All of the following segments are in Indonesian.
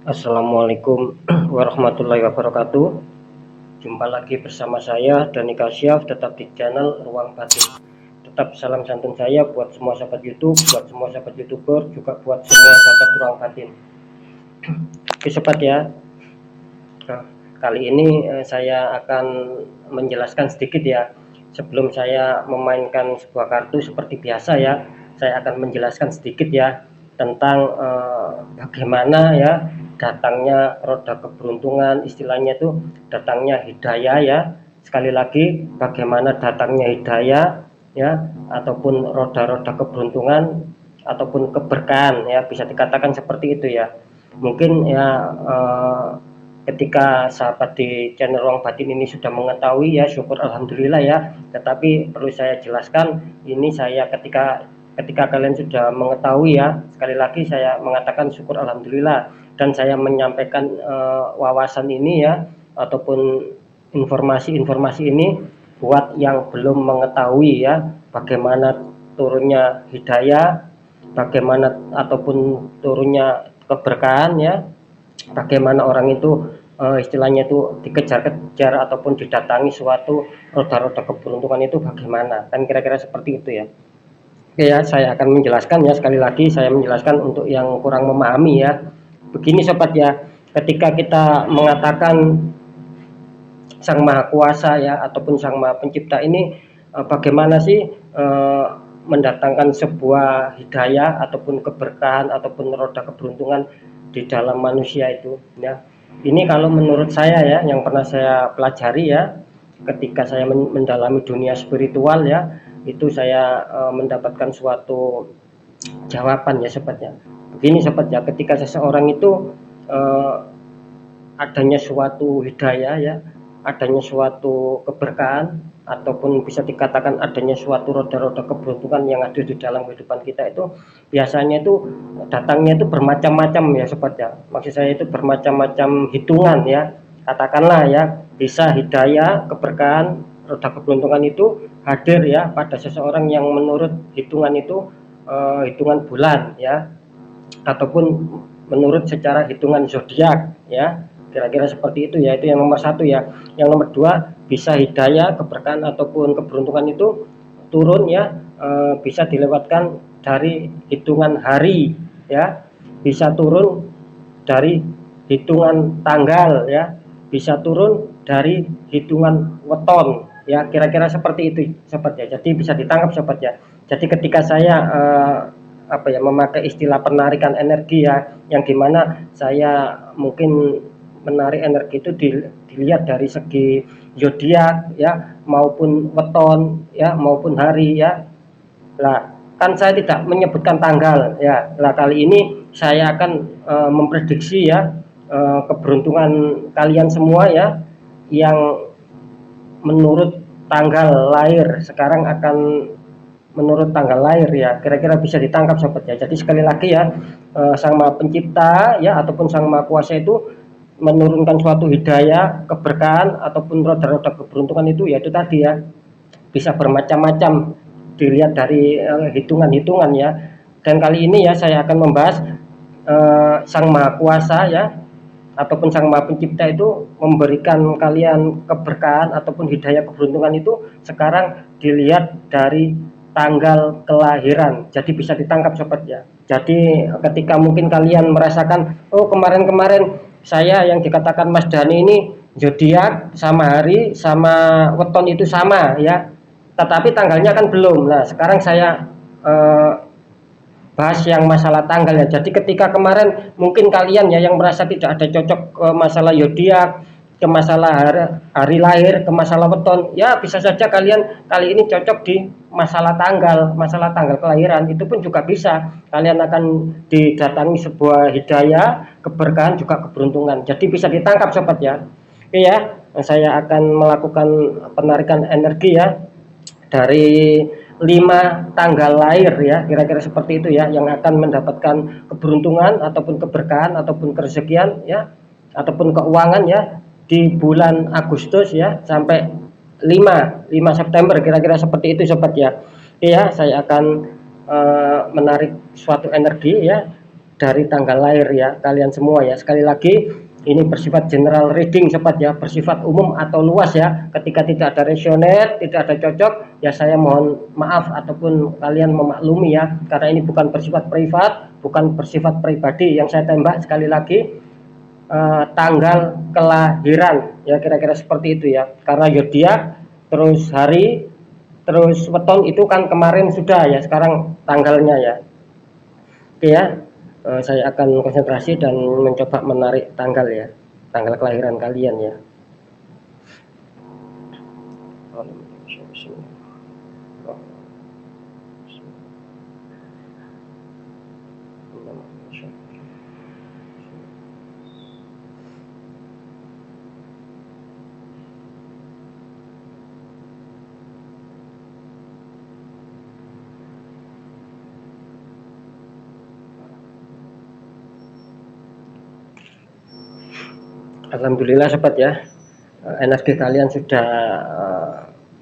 Assalamualaikum warahmatullahi wabarakatuh. Jumpa lagi bersama saya Dani Kasyaf, tetap di channel Ruang Batin. Tetap salam santun saya buat semua sahabat YouTube, buat semua sahabat YouTuber, juga buat semua sahabat Ruang Batin. Oke sobat ya. Nah, kali ini saya akan menjelaskan sedikit ya. Sebelum saya memainkan sebuah kartu seperti biasa ya, saya akan menjelaskan sedikit ya tentang bagaimana ya datangnya roda keberuntungan, istilahnya itu datangnya hidayah ya. Sekali lagi, bagaimana datangnya hidayah ya, ataupun roda-roda keberuntungan ataupun keberkahan ya, bisa dikatakan seperti itu ya. Mungkin ya ketika sahabat di channel Ruang Batin ini sudah mengetahui ya, syukur alhamdulillah ya. Tetapi perlu saya jelaskan, ini saya ketika kalian sudah mengetahui ya, sekali lagi saya mengatakan syukur alhamdulillah, dan saya menyampaikan wawasan ini ya, ataupun informasi-informasi ini buat yang belum mengetahui ya, bagaimana turunnya hidayah, bagaimana ataupun turunnya keberkahan ya, bagaimana orang itu istilahnya itu dikejar-kejar ataupun didatangi suatu roda-roda keberuntungan itu bagaimana, kan kira-kira seperti itu ya. Oke ya, saya akan menjelaskan ya, sekali lagi saya menjelaskan untuk yang kurang memahami ya. Begini sobat ya, ketika kita mengatakan Sang Maha Kuasa ya, ataupun Sang Maha Pencipta ini bagaimana sih mendatangkan sebuah hidayah ataupun keberkahan ataupun roda keberuntungan di dalam manusia itu ya. Ini kalau menurut saya ya, yang pernah saya pelajari ya, ketika saya mendalami dunia spiritual ya, itu saya mendapatkan suatu jawaban ya sobat ya. Begini sobat ya, ketika seseorang itu adanya suatu hidayah ya, adanya suatu keberkahan, ataupun bisa dikatakan adanya suatu roda-roda keberuntungan yang ada di dalam kehidupan kita, itu biasanya itu datangnya itu bermacam-macam ya sobat ya. Maksud saya itu bermacam-macam hitungan ya. Katakanlah ya, bisa hidayah, keberkahan, roda keberuntungan itu hadir ya pada seseorang yang menurut hitungan itu hitungan bulan ya, ataupun menurut secara hitungan zodiak ya, kira-kira seperti itu ya. Itu yang nomor satu ya. Yang nomor dua, bisa hidayah, keberkahan ataupun keberuntungan itu turun ya, bisa dilewatkan dari hitungan hari ya, bisa turun dari hitungan tanggal ya, bisa turun dari hitungan weton ya, kira-kira seperti itu sobat ya. Jadi bisa ditangkap sobat ya. Jadi ketika saya memakai istilah penarikan energi ya, yang dimana saya mungkin menarik energi itu dilihat dari segi zodiak ya, maupun weton ya, maupun hari ya. Lah kan saya tidak menyebutkan tanggal ya. Lah kali ini saya akan memprediksi ya keberuntungan kalian semua ya, yang menurut tanggal lahir sekarang akan menurut tanggal lahir ya, kira-kira bisa ditangkap sobat ya. Jadi sekali lagi ya, Sang Maha Pencipta ya, ataupun Sang Maha Kuasa itu menurunkan suatu hidayah, keberkahan ataupun roda-roda keberuntungan itu, yaitu tadi ya, bisa bermacam-macam dilihat dari hitungan-hitungan ya. Dan kali ini ya saya akan membahas Sang Maha Kuasa ya, ataupun Sang Maha Pencipta itu memberikan kalian keberkahan ataupun hidayah keberuntungan itu sekarang dilihat dari tanggal kelahiran. Jadi bisa ditangkap sobat ya. Jadi ketika mungkin kalian merasakan, oh kemarin-kemarin saya yang dikatakan Mas Dani ini zodiak sama hari sama weton itu sama ya, tetapi tanggalnya kan belum. Nah sekarang saya bahas yang masalah tanggal ya. Jadi ketika kemarin mungkin kalian ya yang merasa tidak ada cocok ke masalah zodiak, ke masalah hari lahir, ke masalah weton, ya bisa saja kalian kali ini cocok di masalah tanggal kelahiran. Itu pun juga bisa, kalian akan didatangi sebuah hidayah, keberkahan, juga keberuntungan. Jadi bisa ditangkap sobat ya. Oke ya, saya akan melakukan penarikan energi ya dari 5 tanggal lahir ya, kira-kira seperti itu ya, yang akan mendapatkan keberuntungan ataupun keberkahan ataupun kerezekian ya, ataupun keuangan ya di bulan Agustus ya sampai 5 September, kira-kira seperti itu sobat ya. Ya, saya akan menarik suatu energi ya dari tanggal lahir ya kalian semua ya. Sekali lagi ini bersifat general reading sobat ya, bersifat umum atau luas ya. Ketika tidak ada resonate, tidak ada cocok ya saya mohon maaf ataupun kalian memaklumi ya, karena ini bukan bersifat privat, bukan bersifat pribadi. Yang saya tembak sekali lagi tanggal kelahiran ya, kira-kira seperti itu ya, karena zodiak terus hari terus weton itu kan kemarin sudah ya, sekarang tanggalnya ya. Oke ya, saya akan konsentrasi dan mencoba menarik tanggal ya, tanggal kelahiran kalian ya. Alhamdulillah sobat ya, energi kalian sudah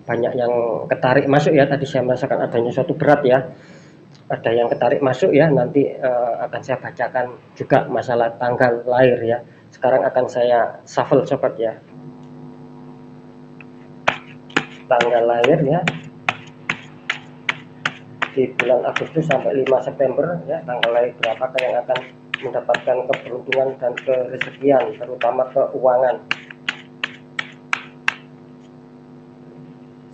banyak yang ketarik masuk ya. Tadi saya merasakan adanya suatu berat ya, ada yang ketarik masuk ya. Nanti akan saya bacakan juga masalah tanggal lahir ya. Sekarang akan saya shuffle sobat ya, tanggal lahir ya di bulan Agustus sampai 5 September ya, tanggal lahir berapakah yang akan mendapatkan keberuntungan dan kerezekian, terutama keuangan.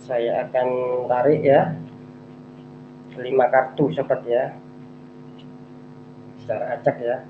Saya akan tarik ya 5 kartu sobat ya, secara acak ya.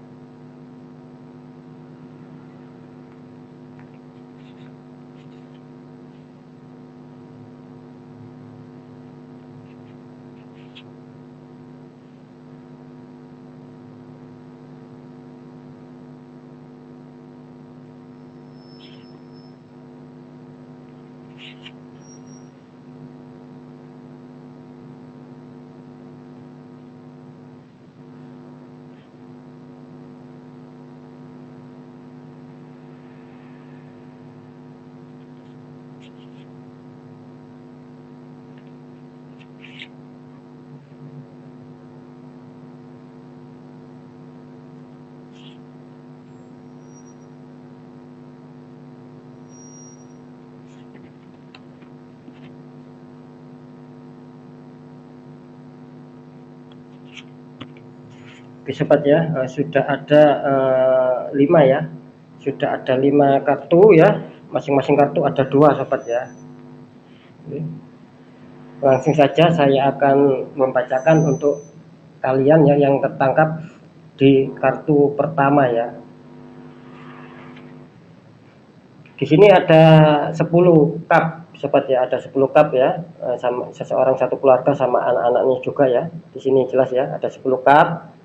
Oke sobat ya, sudah ada 5 ya, sudah ada 5 kartu ya, masing-masing kartu ada 2 sobat ya. Langsung saja saya akan membacakan untuk kalian ya yang tertangkap di kartu pertama ya. Di sini ada 10 cup sobat ya, ada 10 cup ya, sama seseorang satu keluarga sama anak-anaknya juga ya. Di sini jelas ya, ada 10 cup.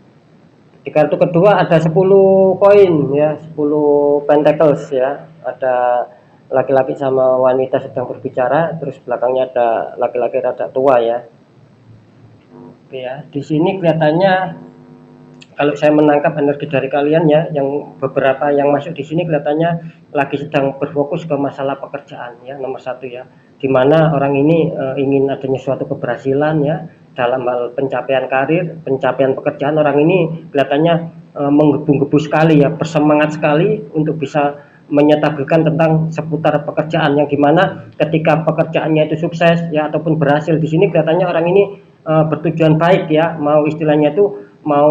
Di kartu kedua ada 10 koin ya, 10 pentacles ya. Ada laki-laki sama wanita sedang berbicara, terus belakangnya ada laki-laki rada tua ya. Oke ya, di sini kelihatannya kalau saya menangkap energi dari kalian ya, yang beberapa yang masuk di sini kelihatannya lagi sedang berfokus ke masalah pekerjaan ya, nomor 1 ya. Dimana orang ini ingin adanya suatu keberhasilan ya dalam hal pencapaian karir, pencapaian pekerjaan. Orang ini kelihatannya menggebu-gebu sekali ya, bersemangat sekali untuk bisa menyetabilkan tentang seputar pekerjaan, yang dimana ketika pekerjaannya itu sukses ya ataupun berhasil, di sini kelihatannya orang ini bertujuan baik ya, mau istilahnya itu mau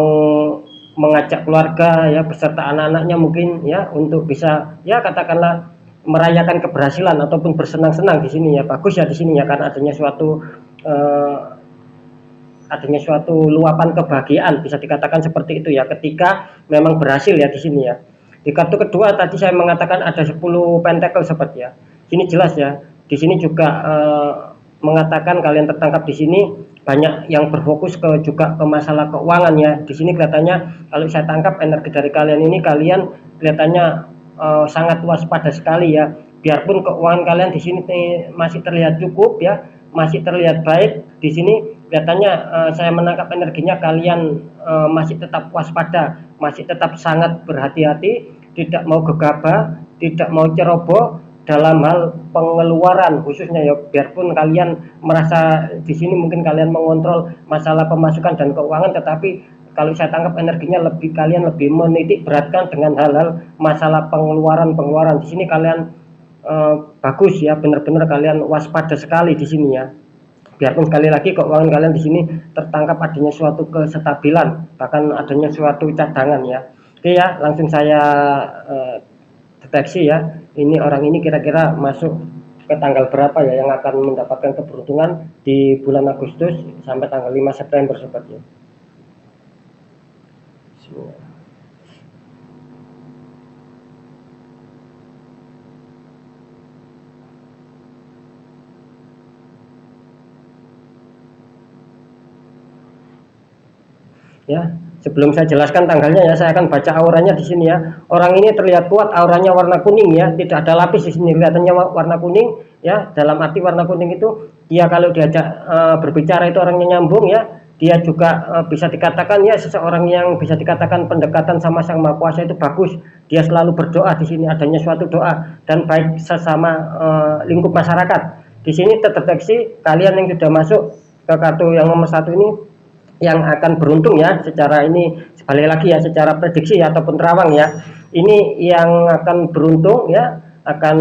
mengajak keluarga ya beserta anak-anaknya mungkin ya untuk bisa ya katakanlah merayakan keberhasilan ataupun bersenang-senang di sini ya. Bagus ya di sini ya, karena adanya suatu luapan kebahagiaan, bisa dikatakan seperti itu ya, ketika memang berhasil ya di sini ya. Di kartu kedua tadi saya mengatakan ada 10 pentacle sobat ya. Sini jelas ya. Di sini juga mengatakan kalian tertangkap di sini banyak yang berfokus juga ke masalah keuangan ya. Di sini kelihatannya kalau saya tangkap energi dari kalian ini, kalian kelihatannya sangat waspada sekali ya. Biarpun keuangan kalian di sini masih terlihat cukup ya, masih terlihat baik. Di sini kelihatannya saya menangkap energinya kalian masih tetap waspada, masih tetap sangat berhati-hati, tidak mau gegabah, tidak mau ceroboh dalam hal pengeluaran khususnya ya. Biarpun kalian merasa di sini mungkin kalian mengontrol masalah pemasukan dan keuangan, tetapi kalau saya tangkap energinya kalian lebih menitik beratkan dengan hal-hal masalah pengeluaran. Di sini kalian bagus ya, benar-benar kalian waspada sekali di sini ya. Biarpun sekali lagi keuangan kalian di sini tertangkap adanya suatu kestabilan, bahkan adanya suatu cadangan ya. Oke ya, langsung saya deteksi ya. Ini orang ini kira-kira masuk ke tanggal berapa ya yang akan mendapatkan keberuntungan di bulan Agustus sampai tanggal 5 September sobat ya. Ya, sebelum saya jelaskan tanggalnya ya, saya akan baca auranya di sini ya. Orang ini terlihat kuat, auranya warna kuning ya, tidak ada lapis di sini, kelihatannya warna kuning ya. Dalam arti warna kuning itu dia kalau diajak berbicara itu orangnya nyambung ya. Dia juga bisa dikatakan ya seseorang yang bisa dikatakan pendekatan sama Sang Maha Kuasa itu bagus. Dia selalu berdoa, di sini adanya suatu doa dan baik sesama lingkup masyarakat. Di sini terdeteksi kalian yang sudah masuk ke kartu yang nomor 1 ini yang akan beruntung ya, secara ini sekali lagi ya, secara prediksi ya, ataupun terawang ya, ini yang akan beruntung ya, akan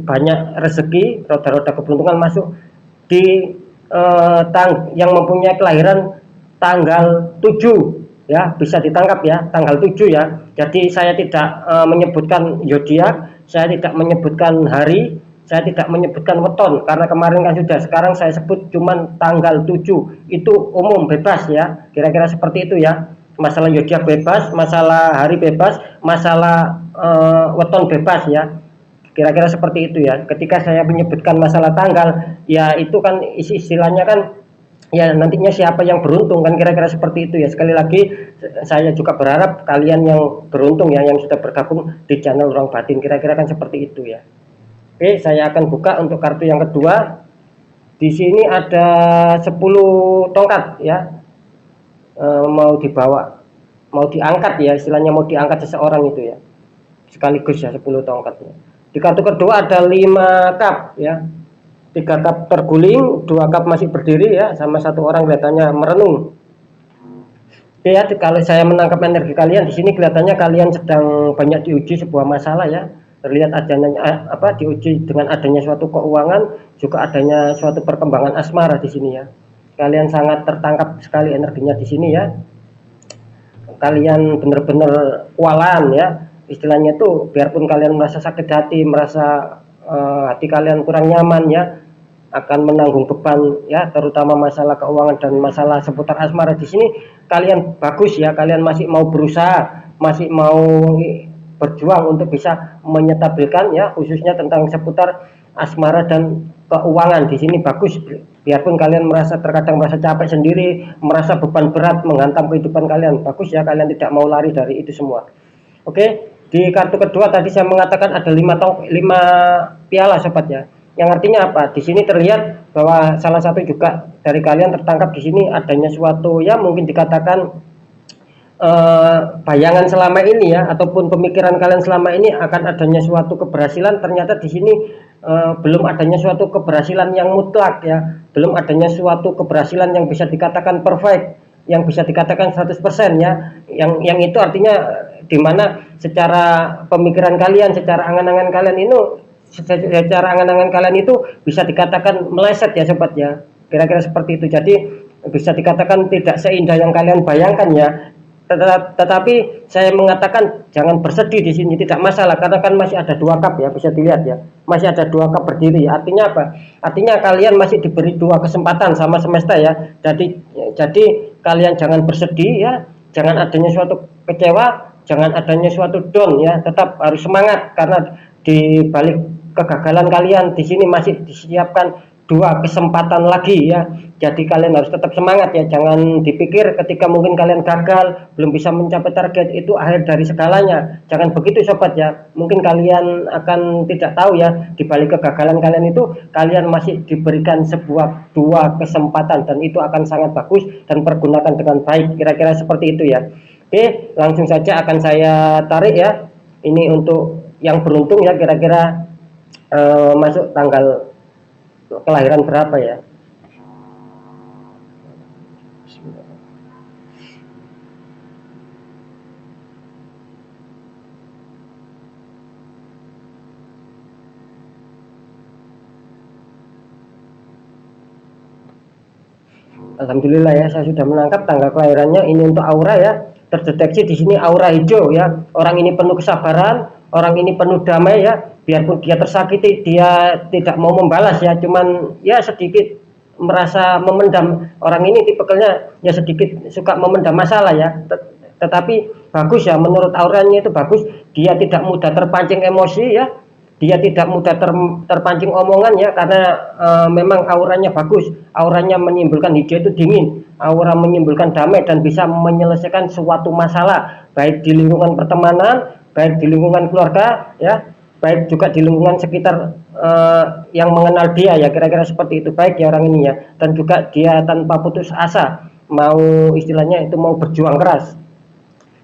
banyak rezeki, roda-roda keberuntungan masuk di yang mempunyai kelahiran tanggal 7 ya, bisa ditangkap ya, tanggal 7 ya. Jadi saya tidak menyebutkan zodiak, saya tidak menyebutkan hari, saya tidak menyebutkan weton karena kemarin kan sudah, sekarang saya sebut cuman tanggal 7 itu umum bebas ya, kira-kira seperti itu ya. Masalah zodiak bebas, masalah hari bebas, masalah weton bebas ya, kira-kira seperti itu ya. Ketika saya menyebutkan masalah tanggal ya, itu kan istilahnya kan ya, nantinya siapa yang beruntung kan, kira-kira seperti itu ya. Sekali lagi saya juga berharap kalian yang beruntung ya, yang sudah bergabung di channel Ruang Batin, kira-kira kan seperti itu ya. Oke, saya akan buka untuk kartu yang kedua. Di sini ada 10 tongkat ya, mau dibawa, mau diangkat ya, istilahnya mau diangkat seseorang itu ya, sekaligus ya 10 tongkat ya. Di kartu kedua ada 5 cup ya, 3 cup terguling, 2 cup masih berdiri ya, sama 1 orang kelihatannya merenung. Oke ya, kalau saya menangkap energi kalian di sini kelihatannya kalian sedang banyak diuji sebuah masalah ya. Terlihat adanya diuji dengan adanya suatu keuangan, juga adanya suatu perkembangan asmara di sini ya. Kalian sangat tertangkap sekali energinya di sini ya. Kalian benar-benar kualan ya. Istilahnya tuh, biarpun kalian merasa sakit hati, merasa hati kalian kurang nyaman ya, akan menanggung beban ya, terutama masalah keuangan dan masalah seputar asmara. Di sini kalian bagus ya, kalian masih mau berusaha, masih mau berjuang untuk bisa menyetabilkan ya, khususnya tentang seputar asmara dan keuangan. Di sini bagus, biarpun kalian terkadang merasa capek sendiri, merasa beban berat menghantam kehidupan kalian, bagus ya, kalian tidak mau lari dari itu semua. Oke, di kartu kedua tadi saya mengatakan ada 5 piala sobat ya, yang artinya apa? Di sini terlihat bahwa salah satu juga dari kalian tertangkap di sini adanya suatu ya, mungkin dikatakan bayangan selama ini ya, ataupun pemikiran kalian selama ini akan adanya suatu keberhasilan. Ternyata di sini belum adanya suatu keberhasilan yang mutlak ya, belum adanya suatu keberhasilan yang bisa dikatakan perfect, yang bisa dikatakan 100% ya, yang itu artinya dimana secara pemikiran kalian, secara angan-angan kalian itu bisa dikatakan meleset ya sobat ya, kira-kira seperti itu. Jadi bisa dikatakan tidak seindah yang kalian bayangkan ya. Tetapi saya mengatakan jangan bersedih di sini, tidak masalah, karena kan masih ada 2 cup ya, bisa dilihat ya, masih ada 2 cup berdiri. Artinya apa? Artinya kalian masih diberi 2 kesempatan sama semesta ya. Jadi kalian jangan bersedih ya, jangan adanya suatu kecewa, jangan adanya suatu down ya, tetap harus semangat, karena di balik kegagalan kalian di sini masih disiapkan 2 kesempatan lagi ya. Jadi kalian harus tetap semangat ya, jangan dipikir ketika mungkin kalian gagal, belum bisa mencapai target itu akhir dari segalanya. Jangan begitu sobat ya. Mungkin kalian akan tidak tahu ya, di balik kegagalan kalian itu kalian masih diberikan sebuah 2 kesempatan, dan itu akan sangat bagus dan pergunakan dengan baik. Kira-kira seperti itu ya. Oke, langsung saja akan saya tarik ya. Ini untuk yang beruntung ya, kira-kira masuk tanggal kelahiran berapa ya. Alhamdulillah ya, saya sudah menangkap tanggal kelahirannya. Ini untuk aura ya, terdeteksi di sini aura hijau ya. Orang ini penuh kesabaran, orang ini penuh damai ya. Biarpun dia tersakiti, dia tidak mau membalas ya, cuman ya sedikit merasa memendam. Orang ini tipikalnya ya sedikit suka memendam masalah ya. Tetapi bagus ya, menurut auranya itu bagus. Dia tidak mudah terpancing emosi ya, dia tidak mudah terpancing omongan ya, karena memang auranya bagus. Auranya menimbulkan hijau itu dingin, aura menimbulkan damai dan bisa menyelesaikan suatu masalah, baik di lingkungan pertemanan, baik di lingkungan keluarga ya, baik juga di lingkungan sekitar yang mengenal dia ya, kira-kira seperti itu. Baik ya orang ini ya, dan juga dia tanpa putus asa, mau istilahnya itu mau berjuang keras.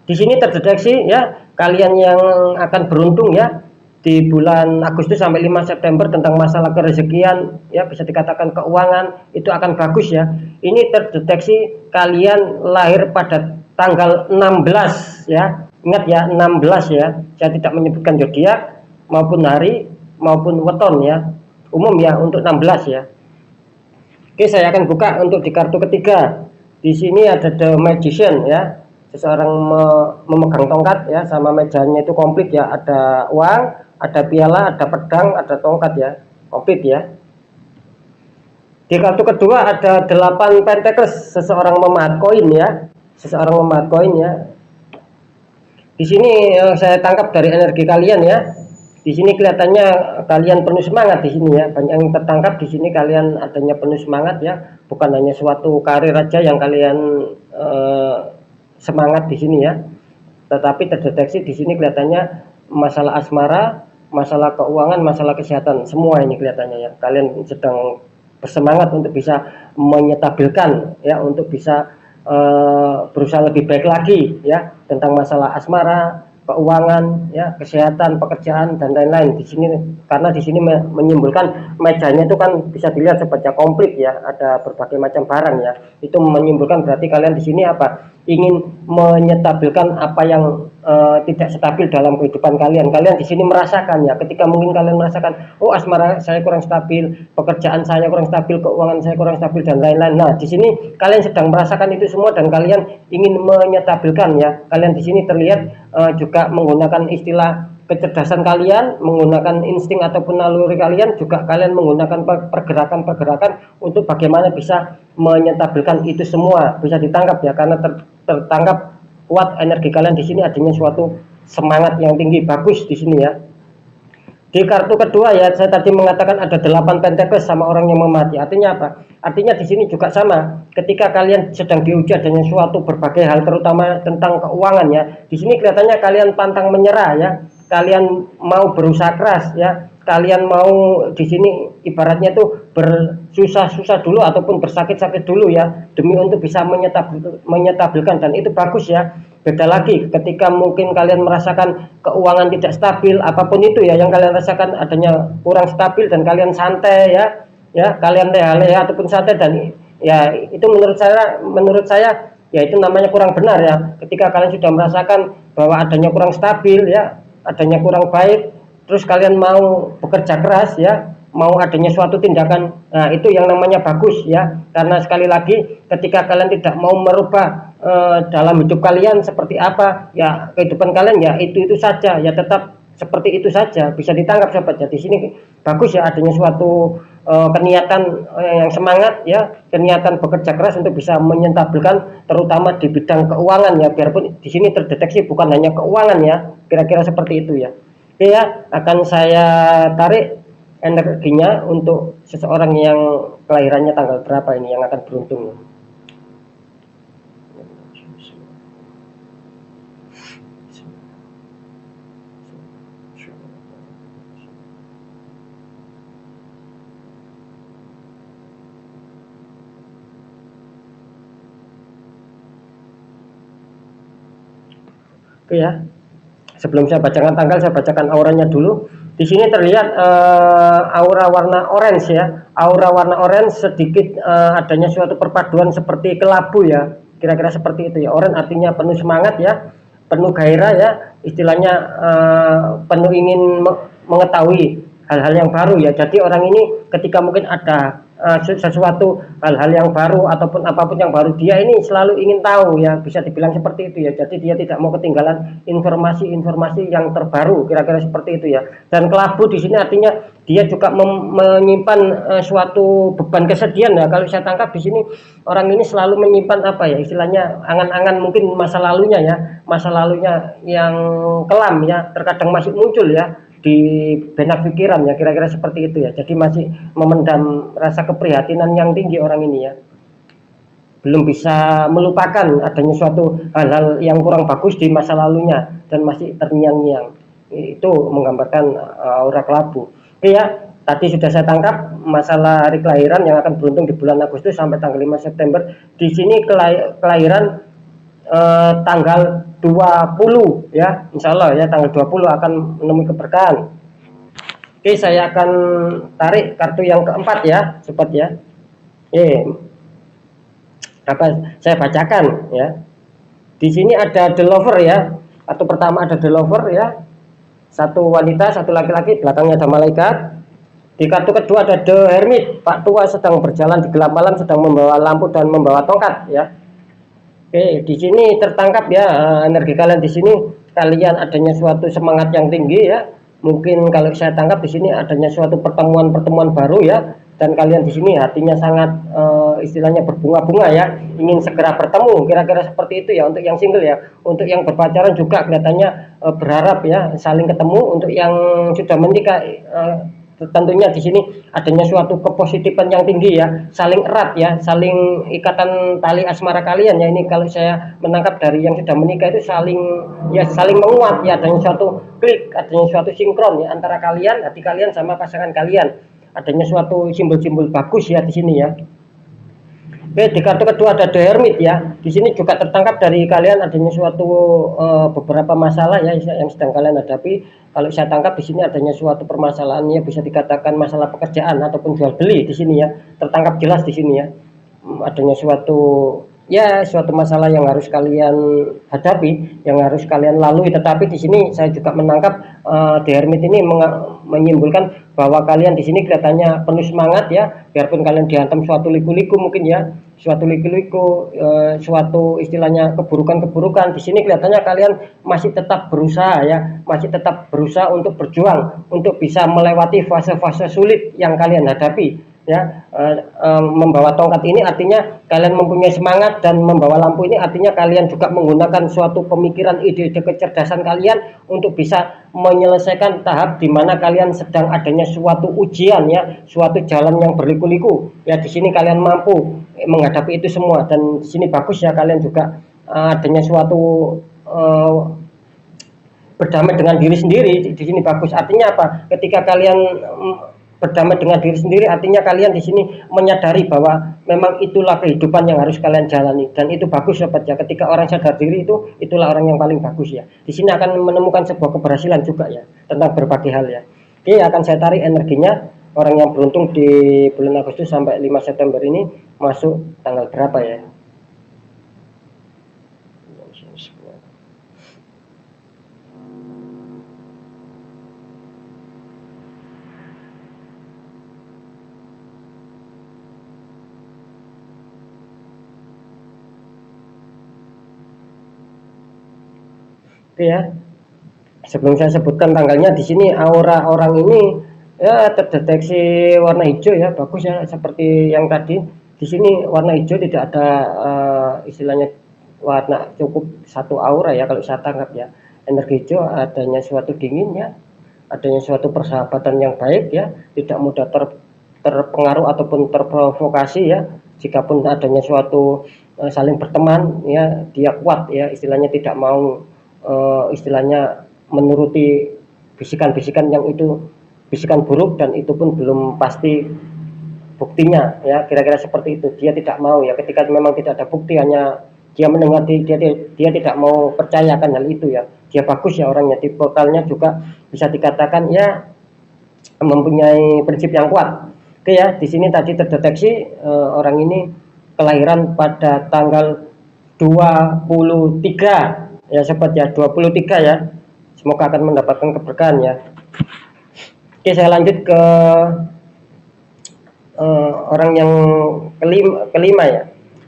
Di sini terdeteksi ya, kalian yang akan beruntung ya di bulan Agustus sampai 5 September tentang masalah kerezekian ya, bisa dikatakan keuangan itu akan bagus ya. Ini terdeteksi kalian lahir pada tanggal 16 ya. Ingat ya, 16 ya. Saya tidak menyebutkan zodiak maupun hari maupun weton ya. Umum ya untuk 16 ya. Oke, saya akan buka untuk di kartu ketiga. Di sini ada The Magician ya. Seseorang memegang tongkat ya, sama mejanya itu komplit ya, ada uang, ada piala, ada pedang, ada tongkat ya, komplit ya. Di kartu kedua ada 8 Pentacles, seseorang memahat koin ya, seseorang memahat koin ya. Di sini saya tangkap dari energi kalian ya. Di sini kelihatannya kalian penuh semangat di sini ya. Banyak yang tertangkap di sini, kalian adanya penuh semangat ya. Bukan hanya suatu karir aja yang kalian semangat di sini ya, tetapi terdeteksi di sini kelihatannya masalah asmara, masalah keuangan, masalah kesehatan, semua ini kelihatannya ya. Kalian sedang bersemangat untuk bisa menyetabilkan ya, untuk bisa berusaha lebih baik lagi ya, tentang masalah asmara, keuangan ya, kesehatan, pekerjaan dan lain-lain. Di sini karena di sini menyimpulkan mejanya itu kan bisa dilihat sebagai komplit ya, ada berbagai macam barang ya. Itu menyimpulkan berarti kalian di sini apa? Ingin menyetabilkan apa yang tidak stabil dalam kehidupan kalian. Kalian di sini merasakan ya, ketika mungkin kalian merasakan, oh asmara saya kurang stabil, pekerjaan saya kurang stabil, keuangan saya kurang stabil dan lain-lain. Nah, di sini kalian sedang merasakan itu semua dan kalian ingin menyetabilkan ya. Kalian di sini terlihat juga menggunakan istilah kecerdasan kalian, menggunakan insting ataupun naluri kalian, juga kalian menggunakan pergerakan-pergerakan untuk bagaimana bisa menyetabilkan itu semua. Bisa ditangkap ya, karena tertangkap kuat energi kalian di sini, adanya suatu semangat yang tinggi, bagus di sini ya. Di kartu kedua ya, saya tadi mengatakan ada 8 Pentacles sama orang yang memati. Artinya apa? Artinya di sini juga sama. Ketika kalian sedang diuji dengan suatu berbagai hal, terutama tentang keuangan ya. Di sini kelihatannya kalian pantang menyerah ya. Kalian mau berusaha keras ya. Kalian mau di sini ibaratnya tuh bersusah-susah dulu ataupun bersakit-sakit dulu ya, demi untuk bisa menyetabilkan, dan itu bagus ya. Beda lagi ketika mungkin kalian merasakan keuangan tidak stabil, apapun itu ya yang kalian rasakan adanya kurang stabil dan kalian santai ya, kalian leha-leha ataupun santai, dan ya itu menurut saya ya itu namanya kurang benar ya. Ketika kalian sudah merasakan bahwa adanya kurang stabil ya, adanya kurang baik, terus kalian mau bekerja keras ya, mau adanya suatu tindakan, nah itu yang namanya bagus ya. Karena sekali lagi ketika kalian tidak mau merubah dalam hidup kalian seperti apa ya, kehidupan kalian ya itu saja ya, tetap seperti itu saja. Bisa ditangkap sahabat ya. Di sini bagus ya, adanya suatu keniatan yang semangat ya, keniatan bekerja keras untuk bisa menyentabilkan terutama di bidang keuangan ya. Biarpun di sini terdeteksi bukan hanya keuangan ya, kira-kira seperti itu ya. Oke ya, akan saya tarik energinya untuk seseorang yang kelahirannya tanggal berapa ini yang akan beruntung. Oke ya. Sebelum saya bacakan tanggal, saya bacakan auranya dulu. Di sini terlihat aura warna orange ya. Aura warna orange sedikit adanya suatu perpaduan seperti kelabu ya. Kira-kira seperti itu ya. Orange artinya penuh semangat ya, penuh gairah ya. Istilahnya penuh ingin mengetahui hal-hal yang baru ya. Jadi orang ini ketika mungkin ada sesuatu hal-hal yang baru ataupun apapun yang baru, dia ini selalu ingin tahu ya, bisa dibilang seperti itu ya. Jadi dia tidak mau ketinggalan informasi-informasi yang terbaru, kira-kira seperti itu ya. Dan kelabu di sini artinya dia juga menyimpan suatu beban kesedihan ya. Kalau saya tangkap di sini orang ini selalu menyimpan apa ya istilahnya, angan-angan mungkin masa lalunya ya, masa lalunya yang kelam ya, terkadang masih muncul ya di benak pikiran ya, kira-kira seperti itu ya. Jadi masih memendam rasa keprihatinan yang tinggi orang ini ya, belum bisa melupakan adanya suatu hal-hal yang kurang bagus di masa lalunya dan masih terngiang-ngiang. Itu menggambarkan aura kelabu. Oke ya, tadi sudah saya tangkap masalah hari kelahiran yang akan beruntung di bulan Agustus sampai tanggal 5 September. Di sini kelahiran tanggal 20 ya, insya Allah ya, tanggal 20 akan menemui keberkahan. Oke, saya akan tarik kartu yang keempat ya, sobat ya. Apa saya bacakan ya. Di sini ada the lover ya, atau pertama ada the lover ya, satu wanita satu laki-laki, belakangnya ada malaikat. Di kartu kedua ada the hermit, Pak tua sedang berjalan di gelap malam, sedang membawa lampu dan membawa tongkat ya. Oke, di sini tertangkap ya energi kalian di sini, kalian adanya suatu semangat yang tinggi ya. Mungkin kalau saya tangkap di sini adanya suatu pertemuan-pertemuan baru ya, dan kalian di sini hatinya sangat istilahnya berbunga-bunga ya, ingin segera bertemu, kira-kira seperti itu ya untuk yang single ya. Untuk yang berpacaran juga kelihatannya berharap ya saling ketemu. Untuk yang sudah menikah tentunya di sini adanya suatu kepositifan yang tinggi ya, saling erat ya, saling ikatan tali asmara kalian ya. Ini kalau saya menangkap dari yang sudah menikah itu saling ya, saling menguat ya, adanya suatu klik, adanya suatu sinkron ya antara kalian, hati kalian sama pasangan kalian, adanya suatu simbol-simbol bagus ya di sini ya. Oke, di kartu kedua ada the hermit ya. Di sini juga tertangkap dari kalian adanya suatu beberapa masalah ya yang sedang kalian hadapi. Kalau saya tangkap di sini adanya suatu permasalahan ya, bisa dikatakan masalah pekerjaan ataupun jual beli di sini ya. Tertangkap jelas di sini ya. Adanya suatu ya, suatu masalah yang harus kalian hadapi, yang harus kalian lalui. Tetapi di sini saya juga menangkap the hermit ini menyimpulkan bahwa kalian di sini kelihatannya penuh semangat ya, biarpun kalian dihantam suatu liku-liku mungkin ya, suatu liku-liku, suatu istilahnya keburukan-keburukan. Di sini kelihatannya kalian masih tetap berusaha ya, masih tetap berusaha untuk berjuang, untuk bisa melewati fase-fase sulit yang kalian hadapi ya. Membawa tongkat ini artinya kalian mempunyai semangat, dan membawa lampu ini artinya kalian juga menggunakan suatu pemikiran, ide-ide kecerdasan kalian untuk bisa menyelesaikan tahap di mana kalian sedang adanya suatu ujian ya, suatu jalan yang berliku-liku ya. Di sini kalian mampu menghadapi itu semua, dan di sini bagus ya, kalian juga adanya suatu berdamai dengan diri sendiri. Di sini bagus artinya apa? Ketika kalian berdamai dengan diri sendiri artinya kalian di sini menyadari bahwa memang itulah kehidupan yang harus kalian jalani, dan itu bagus sobat ya. Ketika orang sadar diri itulah orang yang paling bagus ya. Di sini akan menemukan sebuah keberhasilan juga ya tentang berbagai hal ya. Oke, akan saya tarik energinya orang yang beruntung di bulan Agustus sampai 5 September ini, masuk tanggal berapa ya? Oke ya, sebelum saya sebutkan tanggalnya, di sini aura orang ini ya terdeteksi warna hijau ya, bagus ya, seperti yang tadi. Di sini warna hijau tidak ada istilahnya warna, cukup satu aura ya kalau saya tangkap ya. Energi hijau adanya suatu dingin ya, adanya suatu persahabatan yang baik ya, tidak mudah terpengaruh ataupun terprovokasi ya. Jikapun adanya suatu saling berteman ya, dia kuat ya, istilahnya tidak mau istilahnya menuruti bisikan-bisikan yang itu bisikan buruk, dan itu pun belum pasti buktinya ya, kira-kira seperti itu. Dia tidak mau ya, ketika memang tidak ada bukti, hanya dia mendengar, dia tidak mau percayakan hal itu ya. Dia bagus ya orangnya, tipikalnya juga bisa dikatakan ya mempunyai prinsip yang kuat. Oke ya, di sini tadi terdeteksi orang ini kelahiran pada tanggal 23 ya sobat ya, 23 ya. Semoga akan mendapatkan keberkahan ya. Oke, saya lanjut ke orang yang kelima ya.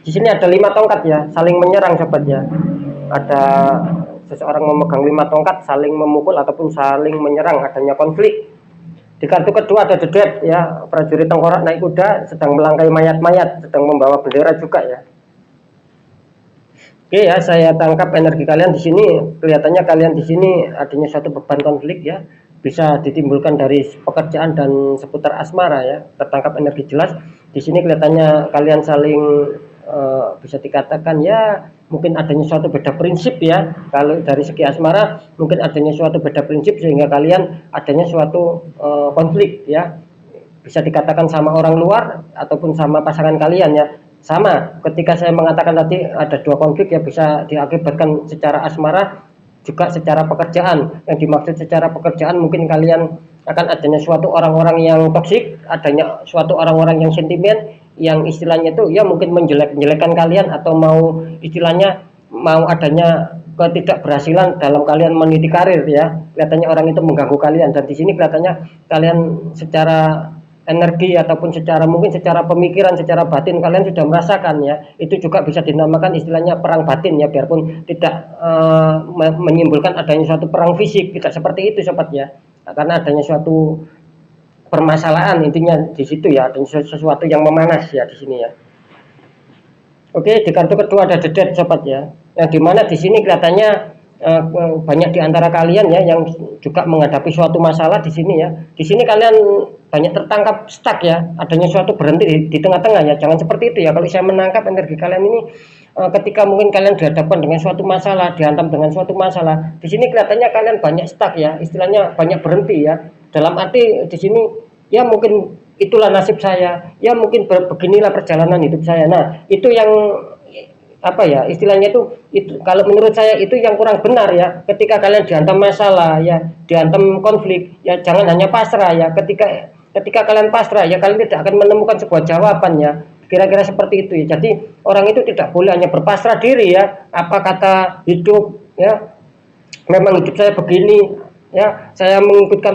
Di sini ada 5 tongkat ya, saling menyerang sobat ya. Ada seseorang memegang 5 tongkat saling memukul ataupun saling menyerang, adanya konflik. Di kartu kedua ada The Dead ya, prajurit tengkorak naik kuda sedang melangkai mayat-mayat, sedang membawa bendera juga ya. Oke ya, saya tangkap energi kalian di sini. Kelihatannya kalian di sini adanya satu beban konflik ya, bisa ditimbulkan dari pekerjaan dan seputar asmara ya. Tertangkap energi jelas. Di sini kelihatannya kalian saling bisa dikatakan ya mungkin adanya suatu beda prinsip ya. Kalau dari segi asmara mungkin adanya suatu beda prinsip sehingga kalian adanya suatu konflik ya. Bisa dikatakan sama orang luar ataupun sama pasangan kalian ya. Sama ketika saya mengatakan tadi ada 2 konflik ya, bisa diakibatkan secara asmara juga secara pekerjaan. Yang dimaksud secara pekerjaan mungkin kalian akan adanya suatu orang-orang yang toksik, adanya suatu orang-orang yang sentimen, yang istilahnya itu ya mungkin menjelek-jelekan kalian atau mau istilahnya mau adanya ketidakberhasilan dalam kalian meniti karir ya. Kelihatannya orang itu mengganggu kalian, dan di sini kelihatannya kalian secara energi ataupun secara mungkin secara pemikiran, secara batin kalian sudah merasakan ya. Itu juga bisa dinamakan istilahnya perang batin ya, biarpun tidak menyimpulkan adanya suatu perang fisik, tidak seperti itu sobat ya. Karena adanya suatu permasalahan intinya di situ ya, adanya sesuatu yang memanas ya di sini ya. Oke, di kartu kedua ada The Dead sobat ya. Yang dimana di sini kelihatannya banyak di antara kalian ya yang juga menghadapi suatu masalah di sini ya. Di sini kalian banyak tertangkap stuck ya, adanya suatu berhenti di tengah-tengah ya. Jangan seperti itu ya. Kalau saya menangkap energi kalian ini ketika mungkin kalian dihadapkan dengan suatu masalah, dihantam dengan suatu masalah, di sini kelihatannya kalian banyak stuck ya, istilahnya banyak berhenti ya. Dalam arti di sini ya mungkin itulah nasib saya, ya mungkin beginilah perjalanan hidup saya. Nah, itu yang apa ya istilahnya itu kalau menurut saya itu yang kurang benar ya. Ketika kalian dihantam masalah ya, dihantam konflik ya, jangan hanya pasrah ya. Ketika kalian pasrah ya, kalian tidak akan menemukan sebuah jawaban ya, kira-kira seperti itu ya. Jadi orang itu tidak boleh hanya berpasrah diri ya, apa kata hidup ya, memang hidup saya begini ya, saya mengikutkan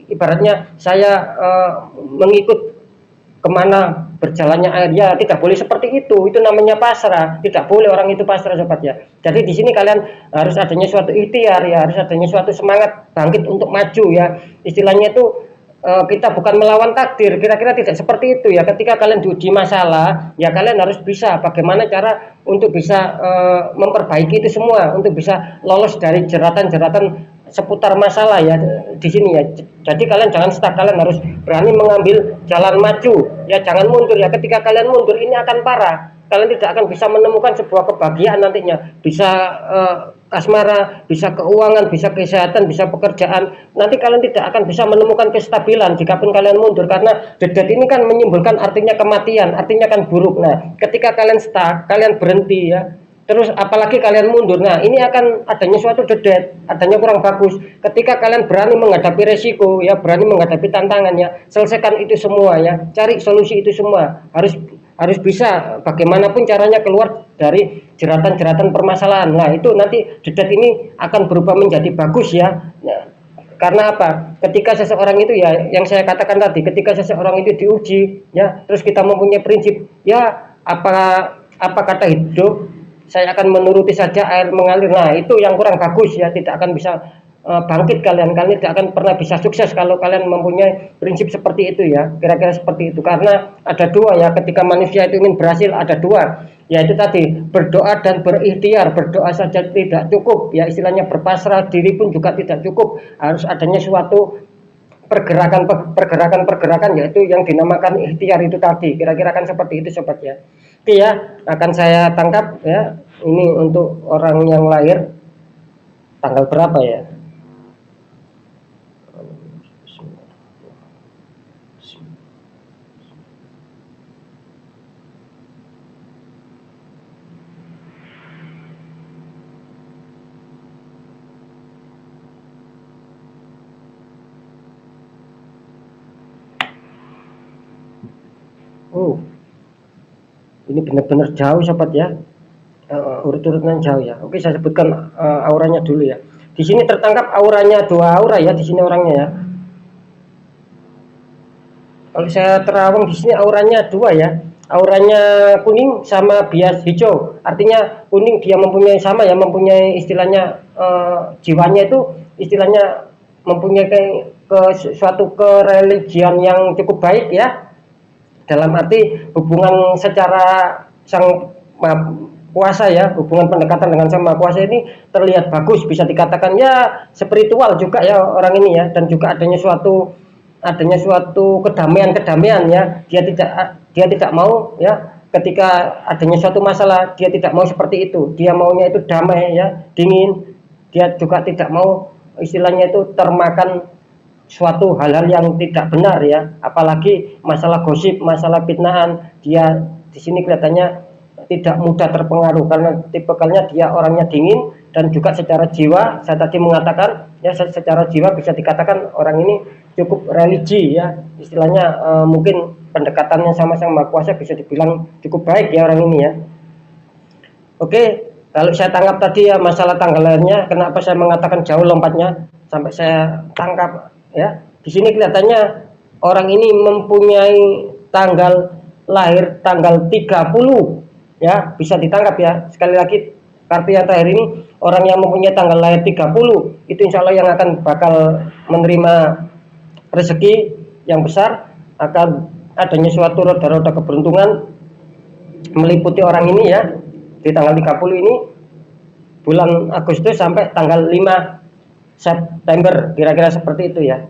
ibaratnya saya mengikut kemana berjalannya air ya, tidak boleh seperti itu namanya pasrah, tidak boleh orang itu pasrah sobat ya. Jadi di sini kalian harus adanya suatu ikhtiar ya, harus adanya suatu semangat bangkit untuk maju ya, istilahnya itu kita bukan melawan takdir, kira-kira tidak seperti itu ya. Ketika kalian diuji masalah ya, kalian harus bisa bagaimana cara untuk bisa memperbaiki itu semua, untuk bisa lolos dari jeratan-jeratan seputar masalah ya di sini ya. Jadi kalian jangan stuck, kalian harus berani mengambil jalan maju ya, jangan mundur ya. Ketika kalian mundur ini akan parah, kalian tidak akan bisa menemukan sebuah kebahagiaan nantinya, bisa asmara, bisa keuangan, bisa kesehatan, bisa pekerjaan. Nanti kalian tidak akan bisa menemukan kestabilan jika pun kalian mundur, karena The Dead ini kan menyimbolkan artinya kematian, artinya kan buruk. Nah, ketika kalian stuck, kalian berhenti ya, terus apalagi kalian mundur, nah ini akan adanya suatu The Dead, adanya kurang bagus. Ketika kalian berani menghadapi resiko ya, berani menghadapi tantangan ya, selesaikan itu semua ya, cari solusi itu semua, harus bisa bagaimanapun caranya keluar dari jeratan-jeratan permasalahan. Nah itu nanti The Dead ini akan berubah menjadi bagus ya. Nah, karena apa? Ketika seseorang itu ya, yang saya katakan tadi, ketika seseorang itu diuji ya, terus kita mempunyai prinsip ya, apa kata hidup, saya akan menuruti saja air mengalir. Nah itu yang kurang bagus ya, tidak akan bisa bangkit kalian tidak akan pernah bisa sukses kalau kalian mempunyai prinsip seperti itu ya, kira-kira seperti itu. Karena ada dua ya, ketika manusia itu ingin berhasil ada dua, yaitu tadi berdoa dan berikhtiar. Berdoa saja tidak cukup ya, istilahnya berpasrah diri pun juga tidak cukup, harus adanya suatu pergerakan yaitu yang dinamakan ikhtiar itu tadi, kira-kira kan seperti itu sobat ya. Oke ya, akan saya tangkap ya, ini untuk orang yang lahir tanggal berapa ya. Ini benar-benar jauh sobat ya, urut-urutan jauh ya. Oke, saya sebutkan auranya dulu ya. Di sini tertangkap auranya, dua aura ya di sini orangnya ya. Kalau saya terawang di sini auranya dua ya, auranya kuning sama bias hijau. Artinya kuning dia mempunyai sama ya, mempunyai istilahnya jiwanya itu istilahnya mempunyai ke suatu kereligian yang cukup baik ya, dalam arti hubungan secara sang kuasa ya, hubungan pendekatan dengan sang maha kuasa ini terlihat bagus, bisa dikatakan ya spiritual juga ya orang ini ya, dan juga adanya suatu kedamaian ya, dia tidak mau ya, ketika adanya suatu masalah dia tidak mau seperti itu, dia maunya itu damai ya, dingin. Dia juga tidak mau istilahnya itu termakan suatu hal-hal yang tidak benar ya, apalagi masalah gosip, masalah fitnahan. Dia di sini kelihatannya tidak mudah terpengaruh karena tipikalnya dia orangnya dingin, dan juga secara jiwa saya tadi mengatakan ya, secara jiwa bisa dikatakan orang ini cukup religi ya, istilahnya mungkin pendekatannya sama sang maha kuasa bisa dibilang cukup baik ya orang ini ya. Oke, kalau saya tangkap tadi ya masalah tanggalannya, kenapa saya mengatakan jauh lompatnya sampai saya tangkap ya. Di sini kelihatannya orang ini mempunyai tanggal lahir tanggal 30 ya, bisa ditangkap ya. Sekali lagi kartu yang terakhir ini, orang yang mempunyai tanggal lahir 30 itu insya Allah yang akan bakal menerima rezeki yang besar, akan adanya suatu roda-roda keberuntungan meliputi orang ini ya, di tanggal 30 ini bulan Agustus sampai tanggal 5 September, kira-kira seperti itu ya.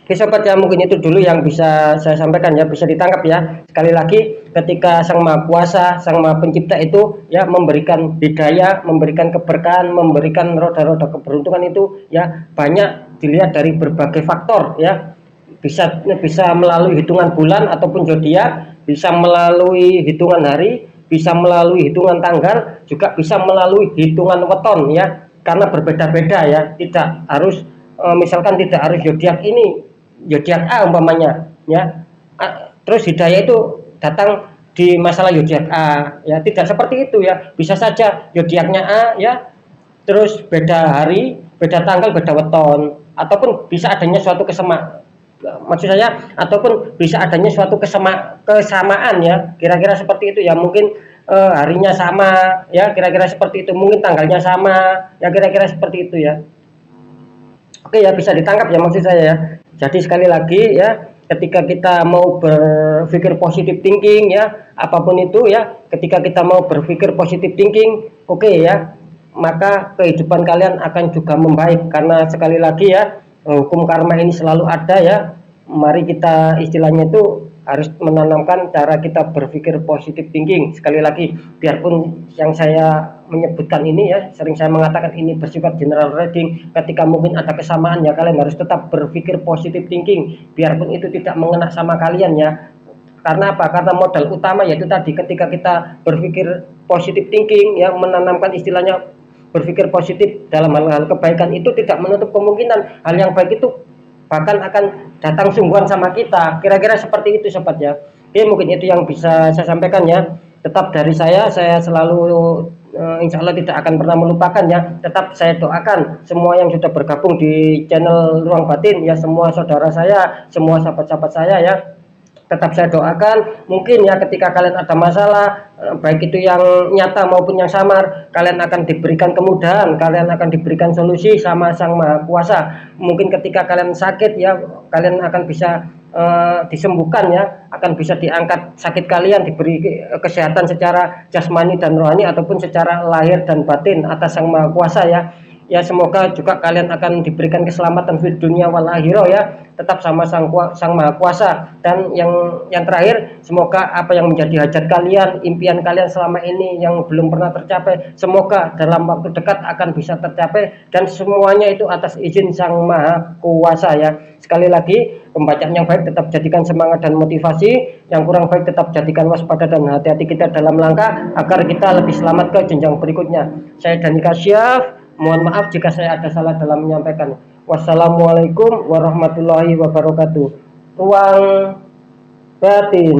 Oke sobat ya, mungkin itu dulu yang bisa saya sampaikan ya, bisa ditangkap ya. Sekali lagi, ketika sang maha kuasa, sang maha pencipta itu ya memberikan hidayah, memberikan keberkahan, memberikan roda-roda keberuntungan itu ya banyak dilihat dari berbagai faktor ya. Bisa melalui hitungan bulan ataupun zodiak, bisa melalui hitungan hari, bisa melalui hitungan tanggal, juga bisa melalui hitungan weton ya, karena berbeda-beda ya. Tidak harus misalkan tidak harus zodiak ini, zodiak A umpamanya ya, terus hidayah itu datang di masalah zodiak A ya, tidak seperti itu ya. Bisa saja zodiaknya A ya, terus beda hari, beda tanggal, beda weton, ataupun bisa adanya suatu maksud saya, ataupun bisa adanya suatu kesamaan ya, kira-kira seperti itu ya. Mungkin harinya sama ya, kira-kira seperti itu, mungkin tanggalnya sama ya, kira-kira seperti itu ya. Oke ya, bisa ditangkap ya maksud saya ya. Jadi sekali lagi ya, ketika kita mau berpikir positive thinking ya, apapun itu ya, ketika kita mau berpikir positive thinking, oke ya, maka kehidupan kalian akan juga membaik. Karena sekali lagi ya, hukum karma ini selalu ada ya. Mari kita istilahnya itu harus menanamkan cara kita berpikir positive thinking. Sekali lagi, biarpun yang saya menyebutkan ini ya, sering saya mengatakan ini bersifat general reading, ketika mungkin ada kesamaan ya, kalian harus tetap berpikir positive thinking, biarpun itu tidak mengena sama kalian ya. Karena apa? Karena modal utama yaitu tadi, ketika kita berpikir positive thinking ya, menanamkan istilahnya berpikir positif dalam hal-hal kebaikan, itu tidak menutup kemungkinan hal yang baik itu bahkan akan datang sungguhan sama kita, kira-kira seperti itu sobat ya. Oke, mungkin itu yang bisa saya sampaikan ya. Tetap dari saya selalu insya Allah tidak akan pernah melupakan ya. Tetap saya doakan semua yang sudah bergabung di channel Ruang Batin ya, semua saudara saya, semua sahabat-sahabat saya ya, tetap saya doakan. Mungkin ya ketika kalian ada masalah, baik itu yang nyata maupun yang samar, kalian akan diberikan kemudahan, kalian akan diberikan solusi sama sang maha kuasa. Mungkin ketika kalian sakit ya, kalian akan bisa disembuhkan ya, akan bisa diangkat sakit kalian, diberi kesehatan secara jasmani dan rohani ataupun secara lahir dan batin atas sang maha kuasa ya. Ya semoga juga kalian akan diberikan keselamatan di dunia wal akhirah ya, tetap sama sang maha kuasa. Dan yang terakhir, semoga apa yang menjadi hajat kalian, impian kalian selama ini yang belum pernah tercapai, semoga dalam waktu dekat akan bisa tercapai, dan semuanya itu atas izin sang maha kuasa ya. Sekali lagi, pembacaan yang baik tetap jadikan semangat dan motivasi, yang kurang baik tetap jadikan waspada dan hati-hati kita dalam langkah agar kita lebih selamat ke jenjang berikutnya. Saya Dani Kasyaf, mohon maaf jika saya ada salah dalam menyampaikan. Wassalamualaikum warahmatullahi wabarakatuh. Ruang Batin.